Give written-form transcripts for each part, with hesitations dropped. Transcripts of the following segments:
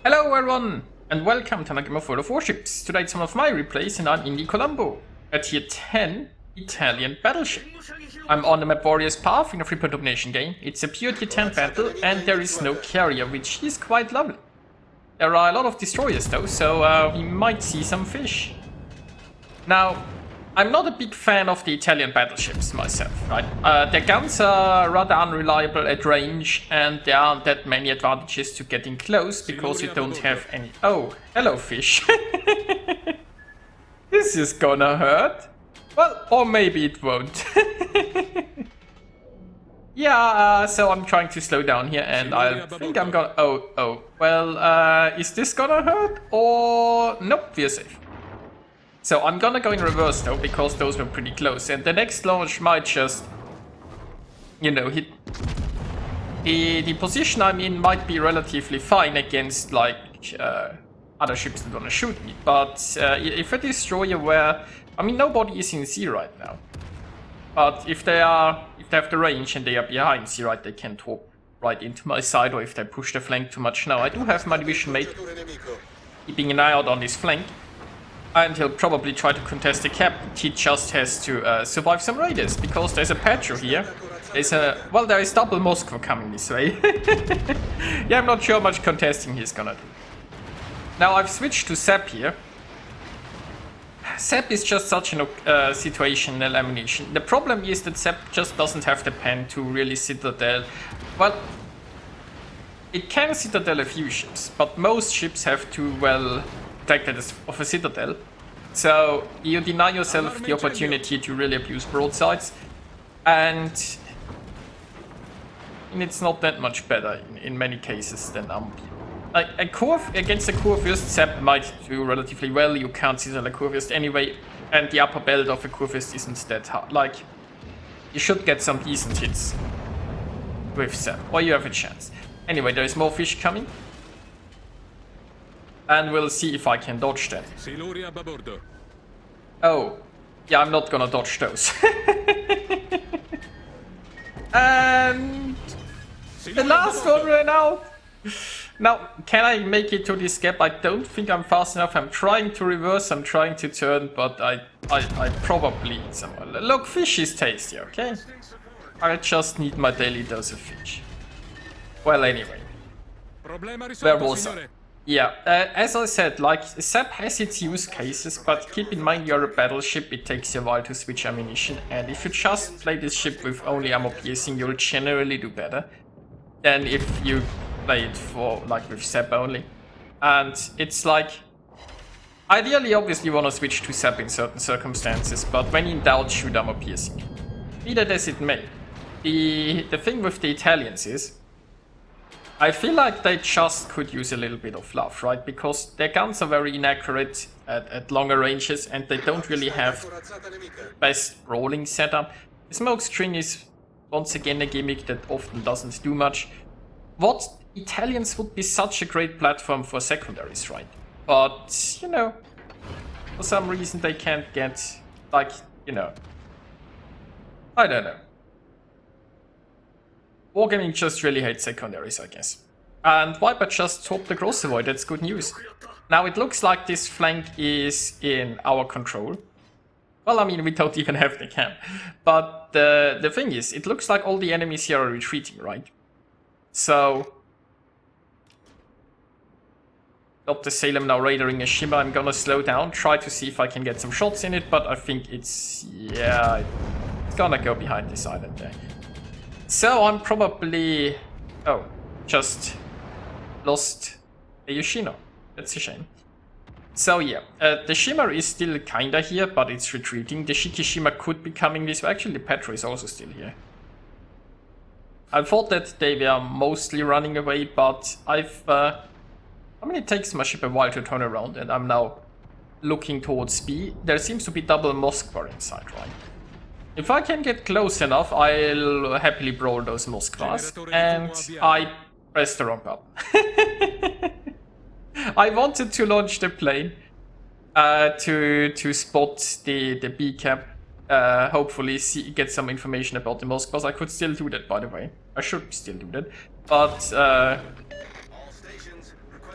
Hello everyone, and welcome to another game of World of Warships. Today it's one of my replays and I'm in Colombo, a tier 10 Italian battleship. I'm on the map Warriors Path in a 3-point domination game. It's a pure tier 10 battle and there is no carrier, which is quite lovely. There are a lot of destroyers though, so we might see some fish. Now, I'm not a big fan of the Italian battleships myself, right? Their guns are rather unreliable at range and there aren't that many advantages to getting close because you don't have any... Oh, hello fish. This is gonna hurt. Well, or maybe it won't. Yeah, so I'm trying to slow down here and I think I'm gonna... Oh, well, is this gonna hurt or... Nope, we're safe. So I'm gonna go in reverse though, because those were pretty close. And the next launch might just, you know, hit... The position I'm in might be relatively fine against, like, other ships that wanna shoot me. But if a destroyer where... I mean, nobody is in sea right now. But if they have the range and they are behind sea, right, they can talk right into my side, or if they push the flank too much. Now, I do have my division mate keeping an eye out on this flank. And he'll probably try to contest the cap. He just has to survive some raiders, because there's a Petro here. Well, there is double Moscow coming this way. Yeah, I'm not sure how much contesting he's gonna do. Now, I've switched to Sep here. Sep is just such a situational elimination. The problem is that Sep just doesn't have the pen to really citadel. Well, it can citadel a few ships, but most ships have too well protected of a citadel. So you deny yourself the opportunity to really abuse broadsides, and it's not that much better in many cases than like a curve against a Kurfürst. Sep might do relatively well. You can't citadel a Kurfürst anyway, and the upper belt of a Kurfürst isn't that hard. Like, you should get some decent hits with Sep, or you have a chance. Anyway, there is more fish coming. And we'll see if I can dodge that. Oh, yeah, I'm not gonna dodge those. And the last one ran out. Now, can I make it to this gap? I don't think I'm fast enough. I'm trying to reverse, I'm trying to turn, but I probably need some. Look, fish is tasty, okay? I just need my daily dose of fish. Well, anyway. Where was I? Yeah, as I said, like, Sep has its use cases, but keep in mind you're a battleship, it takes you a while to switch ammunition, and if you just play this ship with only armor piercing, you'll generally do better than if you play it for, like, with Sep only. And it's like, ideally, obviously, you want to switch to Sep in certain circumstances, but when in doubt, shoot armor piercing. Be that as it may, the thing with the Italians is, I feel like they just could use a little bit of love, right? Because their guns are very inaccurate at longer ranges and they don't really have best rolling setup. The smoke string is once again a gimmick that often doesn't do much. What Italians would be such a great platform for secondaries, right? But, you know, for some reason they can't get, like, you know, I don't know. Wargaming just really hates secondaries, I guess. And Viper just topped the Cristoforo, that's good news. Now it looks like this flank is in our control. Well, I mean, we don't even have the camp. But the thing is, it looks like all the enemies here are retreating, right? So... got the Salem now raiding a Shima. I'm gonna slow down, try to see if I can get some shots in it, but I think it's... yeah, it's gonna go behind this island there. So I'm probably... oh, just lost a Yoshino. That's a shame. So yeah, the Shimmer is still kinda here, but it's retreating. The Shikishima could be coming this way. Actually, the Petro is also still here. I thought that they were mostly running away, but I've... I mean, it takes my ship a while to turn around, and I'm now looking towards B. There seems to be double Moskva inside, right? If I can get close enough, I'll happily brawl those Moskvas. And I pressed the wrong button. I wanted to launch the plane to spot the B cap. Hopefully get some information about the Moskvas. I could still do that, by the way. I should still do that. But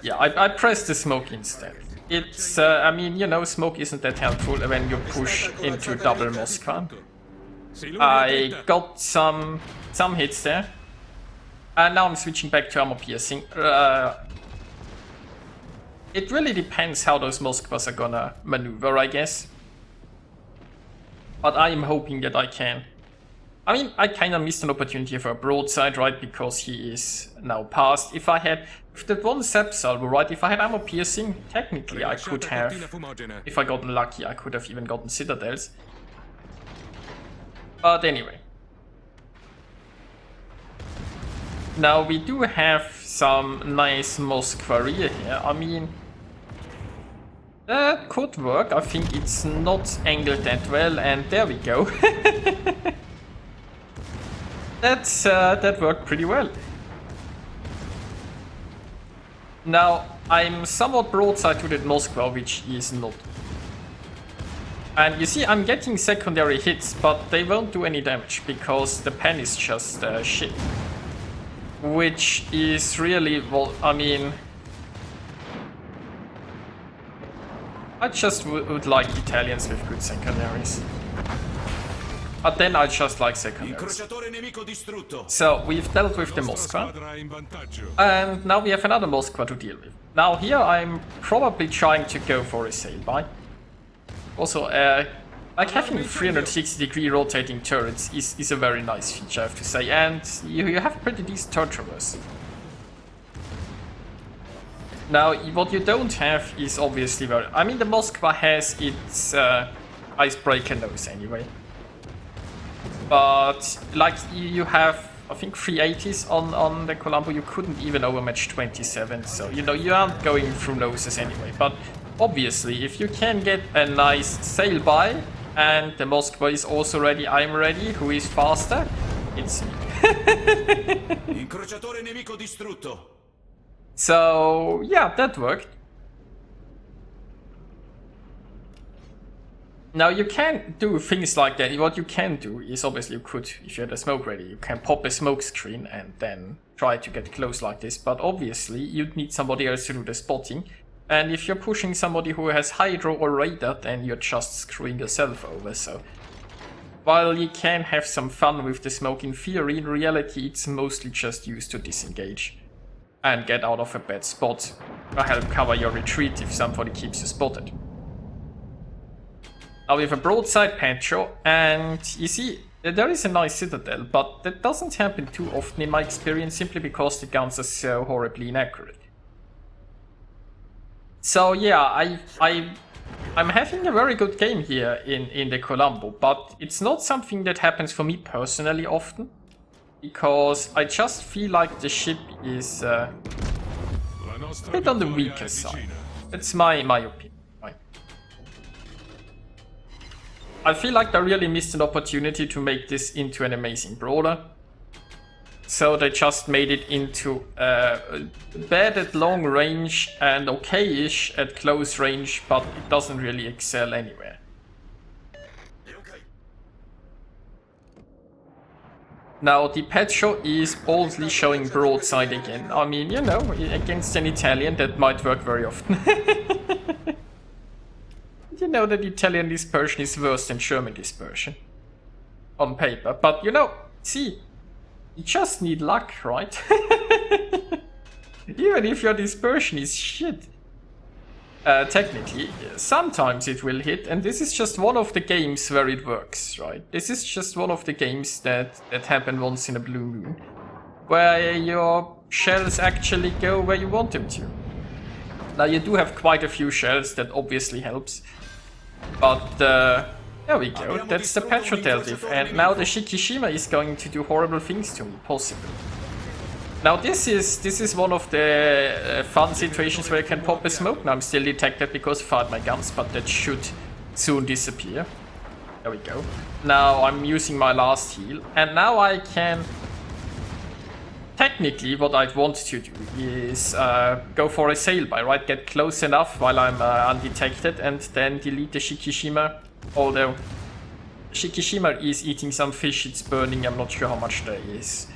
Yeah, I pressed the smoke instead. It's, I mean, you know, smoke isn't that helpful when you push into double Moskva. I got some hits there. And now I'm switching back to armor piercing. It really depends how those Moskvas are gonna maneuver, I guess. But I am hoping that I can. I mean, I kinda missed an opportunity for a broadside, right? Because he is now past. If that one Zap salvo, right? If I had armor piercing, technically I could have. If I gotten lucky, I could have even gotten citadels. But anyway. Now we do have some nice Moskva rear here. I mean, that could work. I think it's not angled that well, and there we go. That worked pretty well. Now I'm somewhat broadside to that Moskva, which is not. And you see, I'm getting secondary hits, but they won't do any damage because the pen is just shit. Which is really, well, I mean, I just would like Italians with good secondaries. But then I just like secondaries. So we've dealt with the Moskva. And now we have another Moskva to deal with. Now here I'm probably trying to go for a sail-by. Also, like having 360-degree rotating turrets is a very nice feature, I have to say, and you have pretty decent turret traverse. Now, what you don't have is obviously very... I mean, the Moskva has its icebreaker nose anyway. But, like, you have, I think, 380s on the Colombo. You couldn't even overmatch 27, so, you know, you aren't going through noses anyway. But, obviously, if you can get a nice sail-by, and the Moskva is also ready, I'm ready, who is faster? It's me. So, yeah, that worked. Now, you can do things like that. What you can do is, obviously, you could, if you had a smoke ready, you can pop a smoke screen and then try to get close like this. But obviously, you'd need somebody else to do the spotting. And if you're pushing somebody who has hydro or radar, then you're just screwing yourself over, so... While you can have some fun with the smoke in theory, in reality it's mostly just used to disengage. And get out of a bad spot, or help cover your retreat if somebody keeps you spotted. Now we have a broadside Petro, and you see, there is a nice citadel, but that doesn't happen too often in my experience, simply because the guns are so horribly inaccurate. So yeah, I'm having a very good game here in the Colombo, but it's not something that happens for me personally often, because I just feel like the ship is a bit on the weaker side. That's my opinion. I feel like they really missed an opportunity to make this into an amazing brawler. So they just made it into bad at long range and okay-ish at close range, but it doesn't really excel anywhere. Now the Petro is boldly showing broadside again. I mean, you know, against an Italian that might work very often. You know that Italian dispersion is worse than German dispersion. On paper, but you know, see. You just need luck, right? Even if your dispersion is shit. Technically, sometimes it will hit, and this is just one of the games where it works, right? This is just one of the games that happen once in a blue moon. Where your shells actually go where you want them to. Now you do have quite a few shells, that obviously helps. But there we go, that's the Petro Deltive, and now the Shikishima is going to do horrible things to me, possibly. Now this is one of the fun situations where I can pop a smoke. Now I'm still detected because I fired my guns, but that should soon disappear. There we go. Now I'm using my last heal, and now I can... Technically, what I'd want to do is go for a sail-by, right? Get close enough while I'm undetected, and then delete the Shikishima. Although Shikishima is eating some fish, it's burning, I'm not sure how much there is.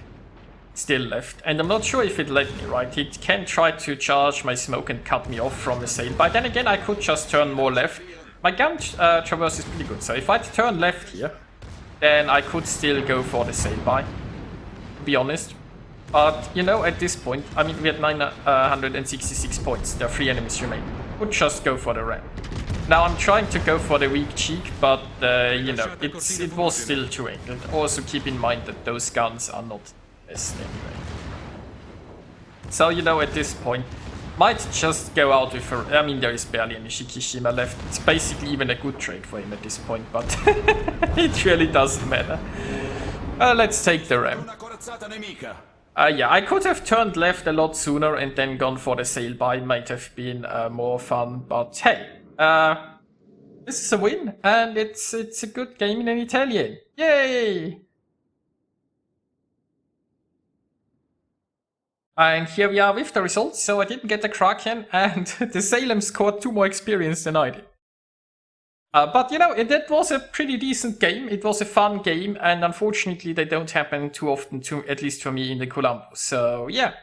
still left. And I'm not sure if it let me, right? It can try to charge my smoke and cut me off from the sail. But then again, I could just turn more left. My gun traverse is pretty good, so if I turn left here, then I could still go for the sail by, to be honest. But, you know, at this point, I mean, we had 966 points. There are 3 enemies remaining. Would just go for the ram. Now, I'm trying to go for the weak cheek, but, you know, it was still too angled. Also, keep in mind that those guns are not the best anyway. So, you know, at this point, might just go out with her. I mean, there is barely any Shikishima left. It's basically even a good trade for him at this point, but it really doesn't matter. Let's take the ram. Yeah, I could have turned left a lot sooner and then gone for the sail by. Might have been more fun, but hey, this is a win, and it's a good game in an Italian. Yay! And here we are with the results. So I didn't get the Kraken, and the Salem scored 2 more experience than I did. But you know, that was a pretty decent game. It was a fun game, and unfortunately they don't happen too often, at least for me, in the Colombo. So yeah,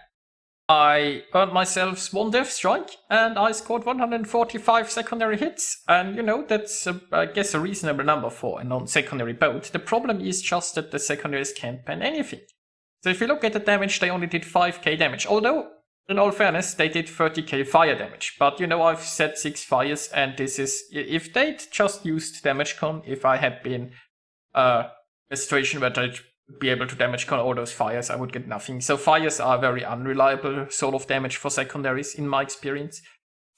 I earned myself 1 death strike, and I scored 145 secondary hits. And you know, that's, I guess, a reasonable number for a non-secondary boat. The problem is just that the secondaries can't ban anything. So if you look at the damage, they only did 5k damage. Although, in all fairness, they did 30k fire damage. But you know, I've set 6 fires, and this is... If they'd just used damage con, if I had been a situation where I'd be able to damage con all those fires, I would get nothing. So fires are very unreliable sort of damage for secondaries, in my experience.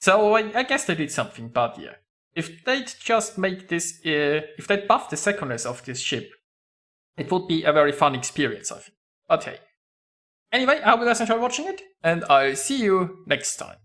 So I guess they did something, but yeah. If they'd just make this... if they'd buff the secondaries of this ship, it would be a very fun experience, I think. But hey. Anyway, I hope you guys enjoyed watching it, and I'll see you next time.